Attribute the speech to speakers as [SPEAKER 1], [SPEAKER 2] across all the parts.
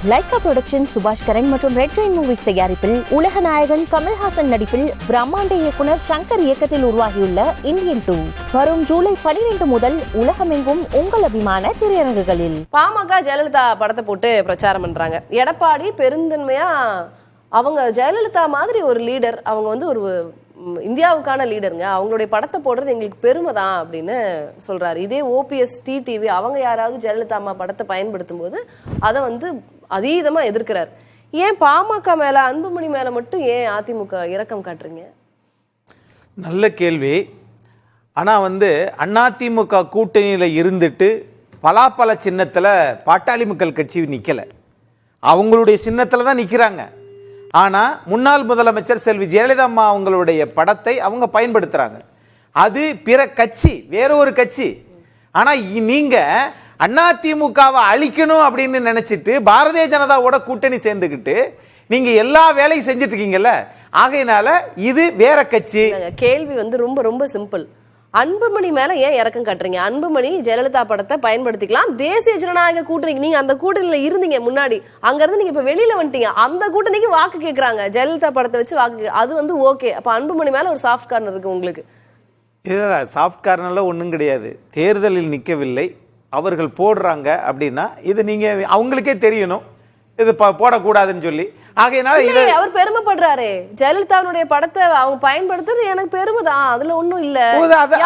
[SPEAKER 1] Lyca production சுபாஷ் கரன் மற்றும் red Jain movies தயாரிப்பில் உலக நாயகன் கமல்ஹாசன் நடிப்பில் பிரம்மாண்ட இயக்குனர் சங்கர் இயக்கத்தில் உருவாகியுள்ள இந்தியன் 2 வரும் ஜூலை 12 முதல் உலகமெங்கும் உங்கள் அபிமான திரையரங்குகளில்.
[SPEAKER 2] பாமக ஜெயலலிதா படத்தை போட்டு பிரச்சாரம் பண்றாங்க. எடப்பாடி பெருந்தன்மையா அவங்க ஜெயலலிதா மாதிரி ஒரு லீடர், அவங்க வந்து ஒரு இந்தியாவுக்கான லீடருங்க, அவங்களுடைய படத்தை போடுறது எங்களுக்கு பெருமை தான் அப்படின்னு சொல்றாரு. இதே ஓபிஎஸ் டிடிவி அவங்க யாராவது ஜெயலலிதா அம்மா படத்தை பயன்படுத்தும் போது அதை வந்து அதீதமா எதிர்க்கிறார். ஏன் பாமக மேல அன்புமணி மேல மட்டும் ஏன் அதிமுக இரக்கம் காட்டுறீங்க?
[SPEAKER 3] நல்ல கேள்வி. ஆனா அதிமுக கூட்டணியில இருந்துட்டு பலாப்பழ சின்னத்துல பாட்டாளி மக்கள் கட்சி நிக்கல, அவங்களுடைய சின்னத்துல தான் நிக்கிறாங்க. ஆனா முன்னாள் முதலமைச்சர் செல்வி ஜெயலலிதா அம்மா அவங்களுடைய படத்தை அவங்க பயன்படுத்துறாங்க. அது பிற கட்சி, வேற ஒரு கட்சி. ஆனா நீங்க அதிமுகவை அழிக்கணும் அப்படின்னு நினைச்சிட்டு பாரதிய ஜனதாவோட கூட்டணி சேர்ந்துக்கிட்டு நீங்க எல்லா வேலையும் செஞ்சிட்டு இருக்கீங்கல்ல, ஆகையினால இது வேற கட்சி.
[SPEAKER 2] கேள்வி ரொம்ப ரொம்ப சிம்பிள். அன்புமணி மேல ஏன் இறக்கம் காட்டுறீங்க? அன்புமணி ஜெயலலிதா படத்தை பயன்படுத்திக்கலாம், தேசிய ஜனநாயக கூட்டணிக்கு நீங்க அந்த கூட்டணியில இருந்தீங்க முன்னாடி, அங்க இருந்து நீங்க இப்ப வெளியில வந்துட்டீங்க, அந்த கூட்டணிக்கு வாக்கு கேட்கறாங்க, ஜெயலலிதா படத்தை வச்சு வாக்கு, அது ஓகே. அப்ப அன்புமணி மேல ஒரு சாஃப்ட் கார்னர் இருக்கு உங்களுக்கு.
[SPEAKER 3] சாஃப்ட் கார்னர்ல ஒன்றும் கிடையாது. தேர்தலில் நிற்கவில்லை, அவர்கள் போடுறாங்க அப்படின்னா இது நீங்க அவங்களுக்கே தெரியணும் இது போடக்கூடாதுன்னு சொல்லி. ஆகையினால
[SPEAKER 2] அவர் பெருமைப்படுறாரு, ஜெயலலிதாவுடைய படத்தை அவங்க பயன்படுத்துறது எனக்கு பெருமை தான், அதுல ஒண்ணும் இல்ல,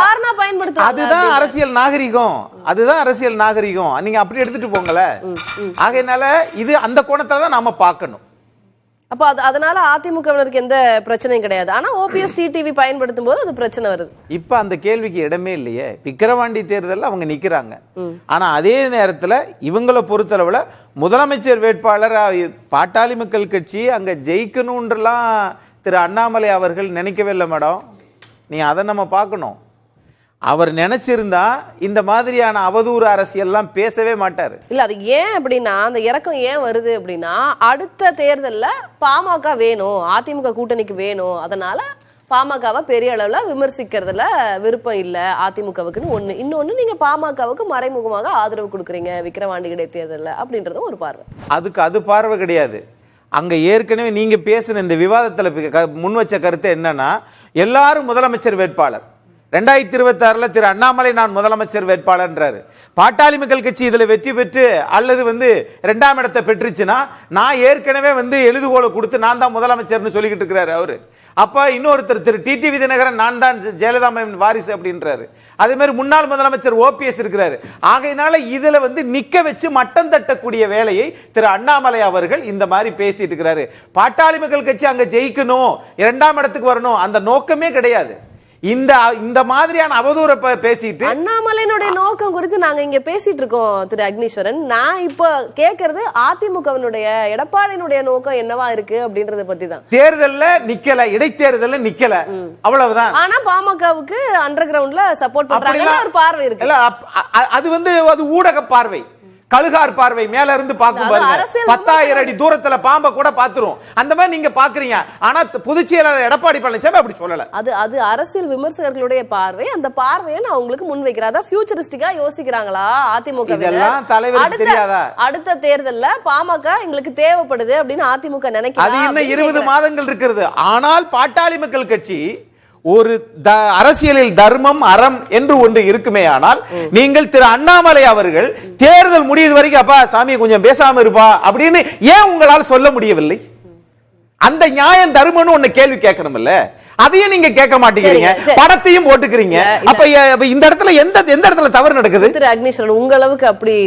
[SPEAKER 2] யாருன்னா பயன்படுத்த,
[SPEAKER 3] அதுதான் அரசியல் நாகரிகம், அதுதான் அரசியல் நாகரிகம். நீங்க அப்படி எடுத்துட்டு போங்கல. ஆகையினால இது அந்த கோணத்தை தான் நாம பார்க்கணும்.
[SPEAKER 2] அப்ப அதனால அதிமுகவினருக்கு எந்த பிரச்சனையும் கிடையாது. ஆனா ஓபிஎஸ் டிடிவி பயன்படுத்தும் போது அது பிரச்சனை வருது.
[SPEAKER 3] இப்ப அந்த கேள்விக்கு இடமே இல்லையே. விக்கிரவாண்டி தேர்தலில் அவங்க நிக்கிறாங்க. ஆனா அதே நேரத்துல இவங்களை பொறுத்தளவுல முதலமைச்சர் வேட்பாளர் பாட்டாளி மக்கள் கட்சி அங்க ஜெயிக்கணும்ன்றலாம் திரு அண்ணாமலை அவர்கள் நினைக்கவே இல்லை மேடம். நீ அதை நம்ம பார்க்கணும். அவர் நினைச்சிருந்தா இந்த மாதிரியான அவதூறு அரசியல்லாம் பேசவே மாட்டாரு.
[SPEAKER 2] இல்ல, அது ஏன் அப்படின்னா, அந்த இறக்கம் ஏன் வருது அப்படின்னா, அடுத்த தேர்தல்ல பாமக வேணும், அதிமுக கூட்டணிக்கு வேணும், அதனால பாமகவை பெரிய அளவுல விமர்சிக்கிறதுல விருப்பம் இல்ல அதிமுகவுக்குன்னு ஒண்ணு. இன்னொன்னு, நீங்க பாமகவுக்கு மறைமுகமாக ஆதரவு கொடுக்குறீங்க விக்கிரவாண்டி இடைத்தேர்தல்ல அப்படின்றதும் ஒரு பார்வை.
[SPEAKER 3] அதுக்கு அது பார்வை கிடையாது. அங்க ஏற்கனவே நீங்க பேசின இந்த விவாதத்துல முன் வச்ச கருத்து என்னன்னா, எல்லாரும் முதலமைச்சர் வேட்பாளர், 2026 திரு அண்ணாமலை நான் முதலமைச்சர் வேட்பாளர்ன்றாரு. பாட்டாளி மக்கள் கட்சி இதுல வெற்றி பெற்று அல்லது 2ஆம் இடத்தை பெற்றுச்சுன்னா நான் ஏற்கனவே எழுதுகோலை கொடுத்து நான் தான் முதலமைச்சர்னு சொல்லிக்கிட்டு இருக்கிறாரு அவரு. அப்ப இன்னொருத்தர் திரு டிடிவி தினகரன் நான் தான் ஜெயலலிதா வாரிசு அப்படின்றாரு. அதே மாதிரி முன்னாள் முதலமைச்சர் ஓபிஎஸ் இருக்கிறாரு. ஆகையினால இதுல நிக்க வச்சு மட்டம் தட்டக்கூடிய வேலையை திரு அண்ணாமலை அவர்கள் இந்த மாதிரி பேசிட்டு இருக்கிறாரு. பாட்டாளி மக்கள் கட்சி அங்க ஜெயிக்கணும், 2ஆம் இடத்துக்கு வரணும், அந்த நோக்கமே கிடையாது. இந்த மாதிரியான அவதூறை பேசிட்டு
[SPEAKER 2] அண்ணாமலையினுடைய நோக்கம் குறித்து நாங்க இங்க பேசிட்டு இருக்கோம் திரு அக்னீஸ்வரன். நான் இப்ப கேக்குறது அதிமுகவினுடைய எடப்பாடியினுடைய நோக்கம் என்னவா இருக்கு அப்படின்றத பத்தி தான்.
[SPEAKER 3] தேர்தல்ல நிக்கல, இடைத்தேர்தல்ல நிக்கல, அவ்வளவுதான்.
[SPEAKER 2] ஆனா பாமகவுக்கு அண்டர் கிரவுண்ட்ல சப்போர்ட் பண்றாங்க ஒரு பார்வை இருக்கு.
[SPEAKER 3] அது ஊடக பார்வை, கழுகார் பார்வை. மேல இருந்து பார்க்கும் பாருங்க, 10,000 அடி தூரத்துல பாம்ப கூட பாத்துரும். அந்த மாதிரி நீங்க பாக்குறீங்க. ஆனா பொதுச் செயலாளர் எடப்பாடி பழனிசாமி அப்படி சொல்லல.
[SPEAKER 2] அது அரசியல் விமர்சகர்களுடைய பார்வை. அந்த பார்வையை நான் உங்களுக்கு முன் வைக்கிறேன். அதான் ஃபியூச்சரிஸ்டிக்கா யோசிக்கிறாங்களா அதிமுக?
[SPEAKER 3] இதெல்லாம் தலைவருக்கு தெரியாதா?
[SPEAKER 2] அடுத்த தேர்தல்ல பாமக எங்களுக்கு தேவைப்படுது அப்படின்னு அதிமுக நினைக்கிறது.
[SPEAKER 3] அது இன்னும் 20 மாதங்கள் இருக்கிறது. ஆனால் பாட்டாளி மக்கள் கட்சி ஒரு அரசியலில் தர்மம் அறம் என்று ஒன்று இருக்குமே. ஆனால் நீங்கள் திரு அண்ணாமலை அவர்கள் தேர்தல் முடியுது வரைக்கும் அப்பா சாமி கொஞ்சம் பேசாம இருப்பா அப்படின்னு ஏன் உங்களால் சொல்ல முடியவில்லை? அந்த நியாயம் தர்மம்னு ஒண்ணு கேள்வி கேட்கணும்ல, அதையும் நீங்க கேட்க மாட்டேங்கிறீங்க, படத்தையும் போட்டுக்கிறீங்க. அப்ப இந்த இடத்துல எந்த இடத்துல தவறு நடக்குது?
[SPEAKER 2] திரு அக்னீஸ்வரன், உங்க அளவுக்கு அப்படி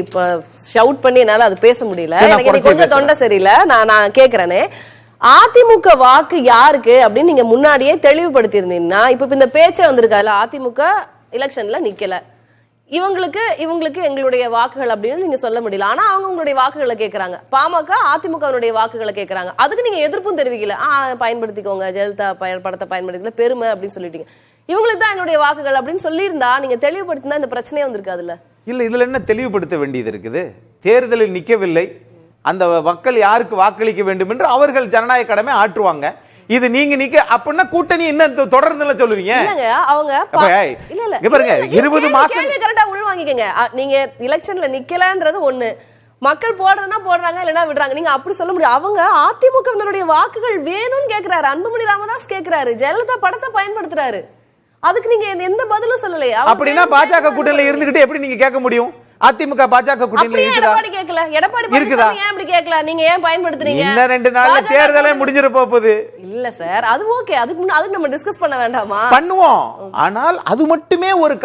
[SPEAKER 2] ஷவுட் பண்ணி என்னால அது பேச முடியல, எனக்கு கொஞ்சம் தொண்டை சரியில்லை. நான் கேக்குறேனே, அதிமுக வாக்கு யாருக்கு அப்படின்னு நீங்க முன்னாடியே தெளிவுபடுத்தி இருந்தீங்கன்னா இப்ப இந்த பேச்சே வந்திருக்கால, அதிமுக எலெக்ஷன்ல நிக்கல, இவங்களுக்கு எங்களுடைய வாக்குகள் அப்படின்னு நீங்க சொல்ல முடியல. ஆனா அவங்க உங்களுடைய வாக்குகளை கேட்கறாங்க, பாமக அதிமுகவுடைய வாக்குகளை கேட்கறாங்க. அதுக்கு நீங்க எதிர்ப்பும் தெரிவிக்கல, பயன்படுத்திக்கோங்க ஜெயலலிதா படத்தை பயன்படுத்திக்கல பெருமை அப்படின்னு சொல்லிட்டீங்க. இவங்களுக்கு தான் எங்களுடைய வாக்குகள் அப்படின்னு சொல்லியிருந்தா நீங்க தெளிவுபடுத்தினா இந்த பிரச்சனையே வந்திருக்காதுல்ல?
[SPEAKER 3] இல்ல, இதுல என்ன தெளிவுபடுத்த வேண்டியது இருக்குது? தேர்தலில் நிக்கவில்லை, அந்த மக்கள் யாருக்கு வாக்களிக்க வேண்டும் என்று அவர்கள் ஜனநாயக கடமை ஆற்றுவாங்க. இது நீங்க நிக்க அப்படின்னா கூட்டணி என்ன தொடர்ந்துல சொல்லுவீங்க?
[SPEAKER 2] அவங்க
[SPEAKER 3] பாருங்க 20 மாசம்
[SPEAKER 2] கரெக்டா உள்வாங்கிக்கங்க. நீங்க எலெக்ஷன்ல நிக்கலன்றது ஒண்ணு, மக்கள் போடுறதுன்னா போடுறாங்க, இல்லைன்னா விடுறாங்க. நீங்க அப்படி சொல்ல முடியும். அவங்க அதிமுகவினருடைய வாக்குகள் வேணும்னு கேக்குறாரு. அன்புமணி ராமதாஸ் கேக்குறாரு, ஜெயலலிதா படத்தை பயன்படுத்துறாரு. அதுக்கு நீங்க எந்த பதிலும் சொல்லலையா?
[SPEAKER 3] அப்படின்னா பாஜக கூட்டணியில இருந்துகிட்டு எப்படி நீங்க கேட்க முடியும்? அதிமுக பாஜக கூட்டணியில இருக்குதா?
[SPEAKER 2] எடப்பாடி கேட்கல. எடப்பாடி பழனிசாமி ஏன் அப்படி கேட்கல? நீங்க ஏன் பயன்படுத்துறீங்க?
[SPEAKER 3] இன்னும் 2 நாள்ல தேர்தலே முடிஞ்சிர போகுது.
[SPEAKER 2] இல்ல சார், அது ஓகே. அதுக்கு நம்ம டிஸ்கஸ் பண்ண வேண்டாமா?
[SPEAKER 3] பண்ணுவோம். ஆனால் அது மட்டுமே ஒரு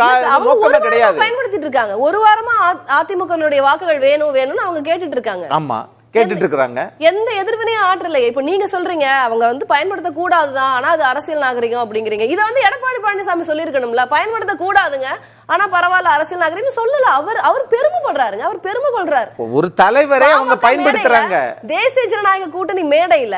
[SPEAKER 3] நோக்கமே கிடையாது.
[SPEAKER 2] பயன்படுத்திட்டு இருக்காங்க. ஒரு வாரமா அதிமுகனுடைய வாக்குகள் வேணும் வேணும்னு அவங்க கேட்டுட்டு இருக்காங்க.
[SPEAKER 3] ஆமா, கேட்டுட்டு இருக்காங்க.
[SPEAKER 2] எந்த எதிர்வினையும் ஆற்றல. இப்ப நீங்க சொல்றீங்க அவங்க பயன்படுத்த கூடாதுதான், ஆனா அது அரசியல் நாகரிகம் அப்படிங்கிறீங்க. இத எடப்பாடி பழனிசாமி சொல்லிருக்கணும்ல, பயன்படுத்த கூடாதுங்க, ஆனா பரவாயில்ல அரசியல் நாகரிகம் சொல்லல. அவர் பெருமைப்படுறாருங்க, அவர் பெருமை கொள்றாரு.
[SPEAKER 3] ஒரு தலைவரே அவங்க பயன்படுத்துறாங்க.
[SPEAKER 2] தேசிய ஜனநாயக கூட்டணி மேடையில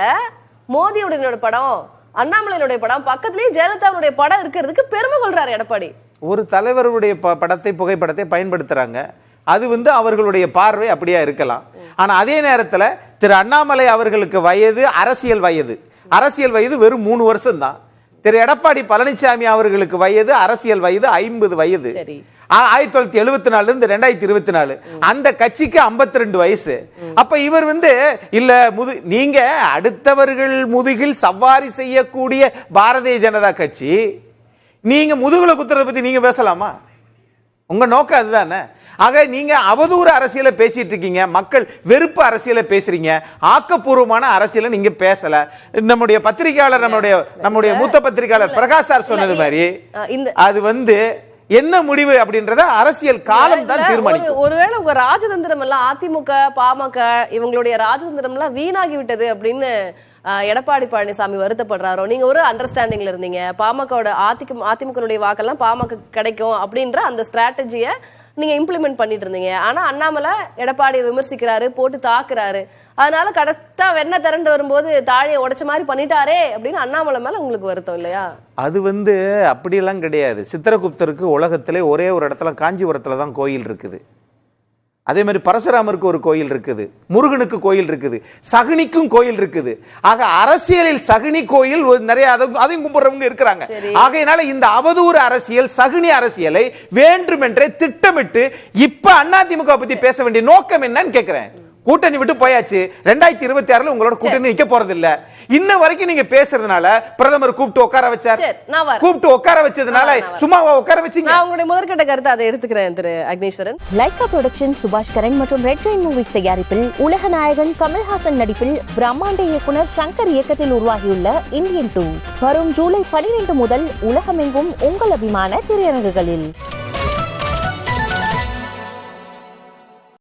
[SPEAKER 2] மோடியோட படம், அண்ணாமலையுடைய படம், பக்கத்துலயே ஜெயலலிதாவுடைய படம் இருக்கிறதுக்கு பெருமை கொள்றாரு எடப்பாடி.
[SPEAKER 3] ஒரு தலைவருடைய படத்தை, புகைப்படத்தை பயன்படுத்துறாங்க. அது அவர்களுடைய பார்வை அப்படியா இருக்கலாம். ஆனா அதே நேரத்துல திரு அண்ணாமலை அவர்களுக்கு வயது அரசியல் வயது வெறும் 3 வருஷம் தான். திரு எடப்பாடி பழனிசாமி அவர்களுக்கு வயது அரசியல் வயது 50 வயது. 1974 இருந்து 2024 அந்த கட்சிக்கு 52 வயசு. அப்ப இவர் இல்ல நீங்க அடுத்தவர்கள் முதுகில் சவாரி செய்யக்கூடிய பாரதிய ஜனதா கட்சி, நீங்க முதுகுல குத்துறத பத்தி நீங்க பேசலாமா? உங்க நோக்கம் அதுதானே. ஆக நீங்க அவதூறு அரசியலை பேசிட்டு இருக்கீங்க, மக்கள் வெறுப்பு அரசியலை பேசுறீங்க, ஆக்கப்பூர்வமான அரசியலை நீங்க பேசல. நம்முடைய பத்திரிகையாளர், நம்முடைய மூத்த பத்திரிகையாளர் பிரகாஷ் சார் சொன்னது மாதிரி அது என்ன முடிவு அப்படின்றத அரசியல் காலம் தான் தீர்மானிக்கும்.
[SPEAKER 2] ஒருவேளை உங்க ராஜதந்திரம் எல்லாம் அதிமுக பாமக இவங்களுடைய ராஜதந்திரம் எல்லாம் வீணாகி விட்டது அப்படின்னு எடப்பாடி பழனிசாமி வருத்தப்படுறாரோ? நீங்க ஒரு அண்டர்ஸ்டாண்டிங்ல இருந்தீங்க, பாமகவோட அதிமுக வாக்கெல்லாம் பாமக கிடைக்கும் அப்படின்ற அந்த ஸ்ட்ராட்டஜியை நீங்க இம்ப்ளிமெண்ட் பண்ணிட்டு இருந்தீங்க. ஆனா அண்ணாமலை எடப்பாடியை விமர்சிக்கிறாரு, போட்டு தாக்குறாரு. அதனால கரெக்டா வெண்ண திரண்டு வரும்போது தாழியை உடைச்ச மாதிரி பண்ணிட்டாரே அப்படின்னு அண்ணாமலை மேல உங்களுக்கு வருத்தம் இல்லையா?
[SPEAKER 3] அது அப்படியெல்லாம் கிடையாது. சித்திரகுப்தருக்கு உலகத்திலே ஒரே ஒரு இடத்துல காஞ்சிபுரத்துல தான் கோயில் இருக்குது. அதே மாதிரி பரசுராமருக்கு ஒரு கோயில் இருக்குது, முருகனுக்கு கோயில் இருக்குது, சகுனிக்கும் கோயில் இருக்குது. ஆக அரசியலில் சகுனி கோயில் நிறைய அதையும் கும்பிடுறவங்க இருக்கிறாங்க. ஆகையினால இந்த அவதூறு அரசியல், சகுனி அரசியலை வேண்டுமென்றே திட்டமிட்டு இப்ப அதிமுக பத்தி பேச வேண்டிய நோக்கம் என்னன்னு கேட்கிறேன். கூட்டணி விட்டு போயாச்சு. 2026 உங்களோட கூட்டணி நிக்க போறது இல்ல. இன்ன வரைக்கும் நீங்க பேசுறதுனால பிரதமர் கூப்பிட்டு உட்கார வச்சார். கூப்பிட்டு உட்கார வச்சதுனால சும்மாவா உட்கார வச்சீங்க?
[SPEAKER 2] நான் உங்களுடைய முதற்கட்ட கருத்தை அதை எடுத்துக்கிறேன் திரு அக்னீஸ்வரன்.
[SPEAKER 1] லைகா புரொடக்ஷன் சுபாஷ் கரன் மற்றும் ரெட் ஜெயின் மூவிஸ் தயாரிப்பில் உலக நாயகன் கமல்ஹாசன் நடிப்பில் பிரம்மாண்ட இயக்குனர் சங்கர் இயக்கத்தில் உருவாகியுள்ள இந்தியன் 2 வரும் ஜூலை 12 முதல் உலகமெங்கும் உங்கள் அபிமான திரையரங்குகளில்.